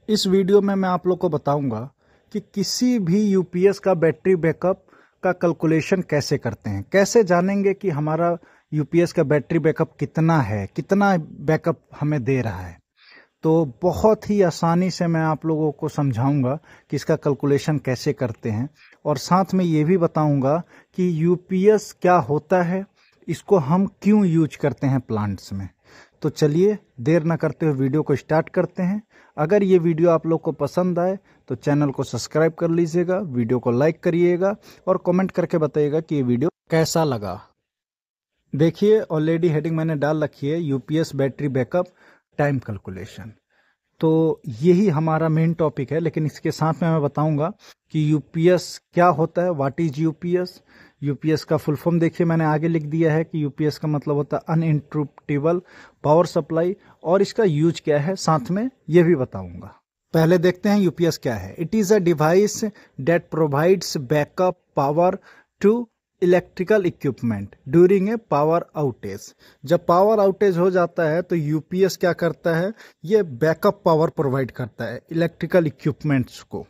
इस वीडियो में मैं आप लोग को बताऊंगा कि किसी भी यूपीएस का बैटरी बैकअप का कैलकुलेशन कैसे करते हैं। कैसे जानेंगे कि हमारा यूपीएस का बैटरी बैकअप कितना है, कितना बैकअप हमें दे रहा है। तो बहुत ही आसानी से मैं आप लोगों को समझाऊंगा कि इसका कैलकुलेशन कैसे करते हैं, और साथ में ये भी बताऊंगा कि यूपीएस क्या होता है, इसको हम क्यों यूज करते हैं प्लांट्स में। तो चलिए देर न करते हुए वीडियो को स्टार्ट करते हैं। अगर ये वीडियो आप लोग को पसंद आए तो चैनल को सब्सक्राइब कर लीजिएगा, वीडियो को लाइक करिएगा और कमेंट करके बताइएगा कि ये वीडियो कैसा लगा। देखिए ऑलरेडी हेडिंग मैंने डाल रखी है, UPS battery backup time calculation. तो यही हमारा मेन टॉपिक है, लेकिन इसके साथ में मैं बताऊंगा कि यूपीएस क्या होता है, व्हाट इज यूपीएस। यूपीएस का फुल फॉर्म देखिए मैंने आगे लिख दिया है कि यूपीएस का मतलब होता है अनइंटरप्टेबल पावर सप्लाई, और इसका यूज क्या है साथ में ये भी बताऊंगा। पहले देखते हैं यूपीएस क्या है। It is a device that provides backup power to electrical equipment during a power outage. जब पावर आउटेज हो जाता है तो यूपीएस क्या करता है, ये बैकअप पावर प्रोवाइड करता है इलेक्ट्रिकल इक्विपमेंट्स को।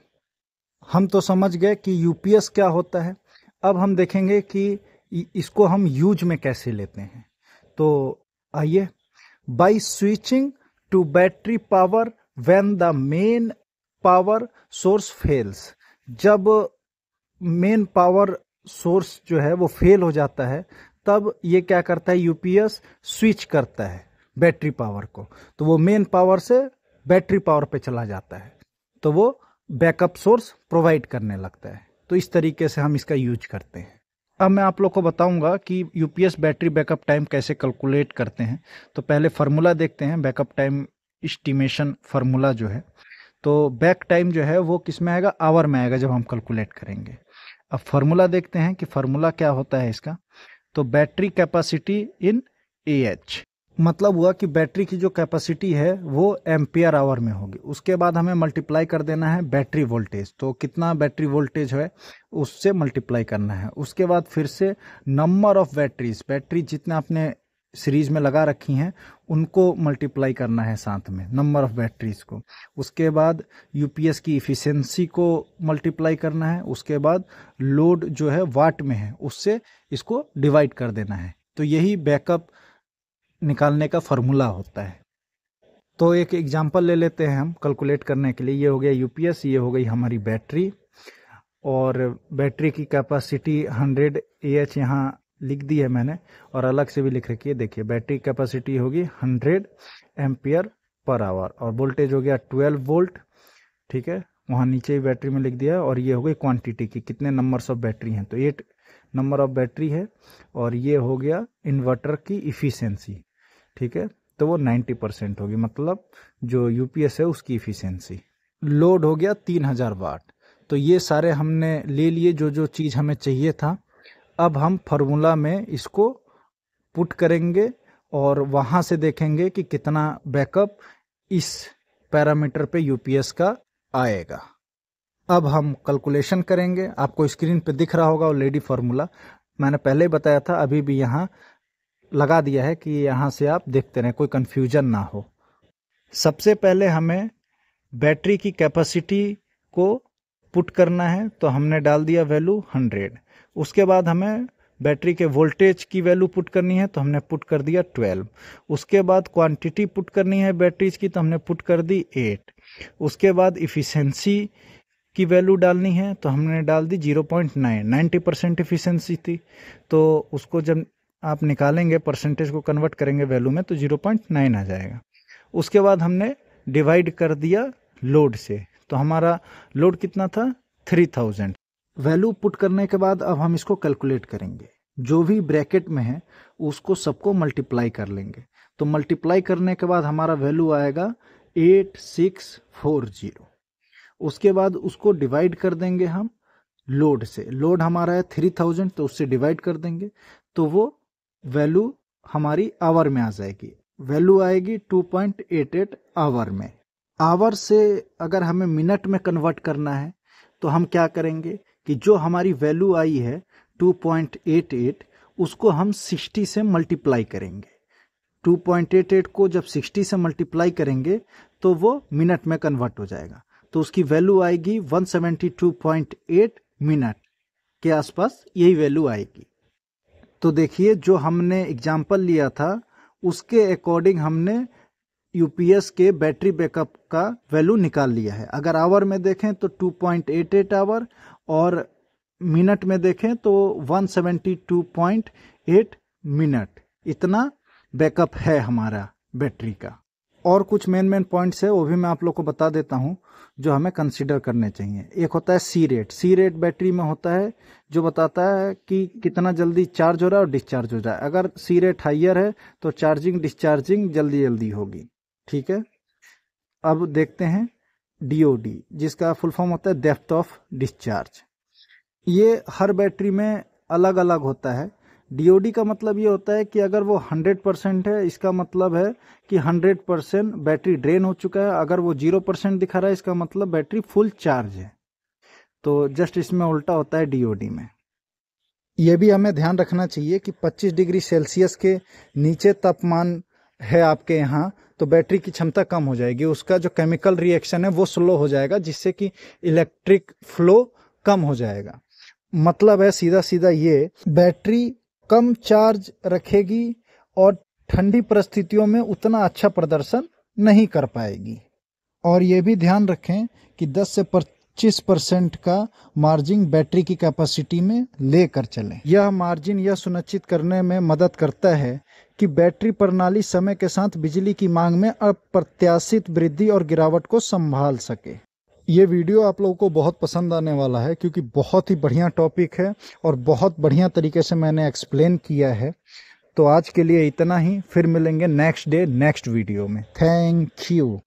हम तो समझ गए कि यूपीएस क्या होता है। अब हम देखेंगे कि इसको हम यूज में कैसे लेते हैं। तो आइए, by switching to battery power when the main power source fails. जब मेन पावर सोर्स जो है वो फेल हो जाता है, तब ये क्या करता है, यूपीएस स्विच करता है बैटरी पावर को। तो वो मेन पावर से बैटरी पावर पे चला जाता है, तो वो बैकअप सोर्स प्रोवाइड करने लगता है। तो इस तरीके से हम इसका यूज करते हैं। अब मैं आप लोग को बताऊंगा कि यूपीएस बैटरी बैकअप टाइम कैसे कैलकुलेट करते हैं। तो पहले फार्मूला देखते हैं, बैकअप टाइम एस्टिमेशन फार्मूला जो है। तो बैक टाइम जो है वो किस में आएगा, आवर में आएगा जब हम कैलकुलेट करेंगे। अब फार्मूला देखते हैं कि फार्मूला क्या होता है इसका। तो बैटरी कैपेसिटी इन एएच, मतलब हुआ कि बैटरी की जो कैपेसिटी है वो एम्पियर आवर में होगी। उसके बाद हमें मल्टीप्लाई कर देना है बैटरी वोल्टेज, तो कितना बैटरी वोल्टेज है उससे मल्टीप्लाई करना है। उसके बाद फिर से नंबर ऑफ बैटरीज, बैटरी जितने आपने सीरीज में लगा रखी हैं उनको मल्टीप्लाई करना है साथ में, नंबर ऑफ बैटरीज को। उसके बाद यूपीएस की इफिशिएंसी को मल्टीप्लाई करना है। उसके बाद लोड जो है वाट में है उससे इसको डिवाइड कर देना है। तो यही बैकअप निकालने का फॉर्मूला होता है। तो एक एग्जांपल ले लेते हैं हम कैलकुलेट करने के लिए। ये हो गया यूपीएस, ये हो गई हमारी बैटरी, और बैटरी की कैपेसिटी 100 एएच यहाँ लिख दी है मैंने, और अलग से भी लिख रखी है। देखिए बैटरी कैपेसिटी होगी 100 एम्पियर पर आवर, और वोल्टेज हो गया 12 वोल्ट। ठीक है, वहाँ नीचे ही बैटरी में लिख दिया है। और ये हो गई क्वांटिटी की, कितने नंबर्स ऑफ बैटरी हैं, तो 8 नंबर ऑफ बैटरी है। और ये हो गया इन्वर्टर की इफिशियंसी। ठीक है, तो वो 90% होगी, मतलब जो यूपीएस है उसकी इफिशियंसी। लोड हो गया 3000 वाट। तो ये सारे हमने ले लिए जो जो चीज़ हमें चाहिए था। अब हम फार्मूला में इसको पुट करेंगे और वहाँ से देखेंगे कि कितना बैकअप इस पैरामीटर पे यूपीएस का आएगा। अब हम कैलकुलेशन करेंगे। आपको स्क्रीन पे दिख रहा होगा ऑलरेडी फार्मूला, मैंने पहले ही बताया था, अभी भी यहाँ लगा दिया है कि यहाँ से आप देखते रहें, कोई कंफ्यूजन ना हो। सबसे पहले हमें बैटरी की कैपेसिटी को पुट करना है, तो हमने डाल दिया वैल्यू 100। उसके बाद हमें बैटरी के वोल्टेज की वैल्यू पुट करनी है, तो हमने पुट कर दिया 12। उसके बाद क्वांटिटी पुट करनी है बैटरीज की, तो हमने पुट कर दी 8। उसके बाद इफिशिएंसी की वैल्यू डालनी है, तो हमने डाल दी 0.9, 90% इफिशिएंसी थी। तो उसको जब आप निकालेंगे, परसेंटेज को कन्वर्ट करेंगे वैल्यू में, तो 0.9 आ जाएगा। उसके बाद हमने डिवाइड कर दिया लोड से, तो हमारा लोड कितना था, 3000। वैल्यू पुट करने के बाद अब हम इसको कैलकुलेट करेंगे। जो भी ब्रैकेट में है उसको सबको मल्टीप्लाई कर लेंगे। तो मल्टीप्लाई करने के बाद हमारा वैल्यू आएगा 8640। उसके बाद उसको डिवाइड कर देंगे हम लोड से। लोड हमारा है 3000, तो उससे डिवाइड कर देंगे, तो वो वैल्यू हमारी आवर में आ जाएगी। वैल्यू आएगी 2.88 आवर में। आवर से अगर हमें मिनट में कन्वर्ट करना है तो हम क्या करेंगे कि जो हमारी वैल्यू आई है 2.88, उसको हम 60 से मल्टीप्लाई करेंगे। 2.88 को जब 60 से मल्टीप्लाई करेंगे तो वो मिनट में कन्वर्ट हो जाएगा, तो उसकी वैल्यू आएगी 172.8 मिनट के आसपास, यही वैल्यू आएगी। तो देखिए जो हमने एग्जाम्पल लिया था उसके अकॉर्डिंग हमने यूपीएस के बैटरी बैकअप का वैल्यू निकाल लिया है। अगर आवर में देखें तो 2.88 आवर और मिनट में देखें तो 172.8 मिनट, इतना बैकअप है हमारा बैटरी का। और कुछ मेन पॉइंट्स है वो भी मैं आप लोग को बता देता हूं जो हमें कंसीडर करने चाहिए। एक होता है सी रेट। सी रेट बैटरी में होता है जो बताता है कि कितना जल्दी चार्ज हो रहा है और डिस्चार्ज हो रहा है। अगर सी रेट हाइयर है तो चार्जिंग डिस्चार्जिंग जल्दी होगी, ठीक है। अब देखते हैं डीओडी, जिसका फुल फॉर्म होता है डेप्थ ऑफ डिस्चार्ज। ये हर बैटरी में अलग अलग होता है। डीओडी का मतलब ये होता है कि अगर वो 100% है, इसका मतलब है कि 100% बैटरी ड्रेन हो चुका है। अगर वो 0% दिखा रहा है, इसका मतलब बैटरी फुल चार्ज है। तो जस्ट इसमें उल्टा होता है डीओडी में। ये भी हमें ध्यान रखना चाहिए कि 25 डिग्री सेल्सियस के नीचे तापमान है आपके यहाँ तो बैटरी की क्षमता कम हो जाएगी, उसका जो केमिकल रिएक्शन है वो स्लो हो जाएगा, जिससे कि इलेक्ट्रिक फ्लो कम हो जाएगा। मतलब है सीधा सीधा ये, बैटरी कम चार्ज रखेगी और ठंडी परिस्थितियों में उतना अच्छा प्रदर्शन नहीं कर पाएगी। और ये भी ध्यान रखें कि 10 से 25% का मार्जिन बैटरी की कैपेसिटी में लेकर चलें। यह मार्जिन यह सुनिश्चित करने में मदद करता है कि बैटरी प्रणाली समय के साथ बिजली की मांग में अप्रत्याशित वृद्धि और गिरावट को संभाल सके। ये वीडियो आप लोगों को बहुत पसंद आने वाला है क्योंकि बहुत ही बढ़िया टॉपिक है और बहुत बढ़िया तरीके से मैंने एक्सप्लेन किया है। तो आज के लिए इतना ही, फिर मिलेंगे नेक्स्ट डे नेक्स्ट वीडियो में। Thank you.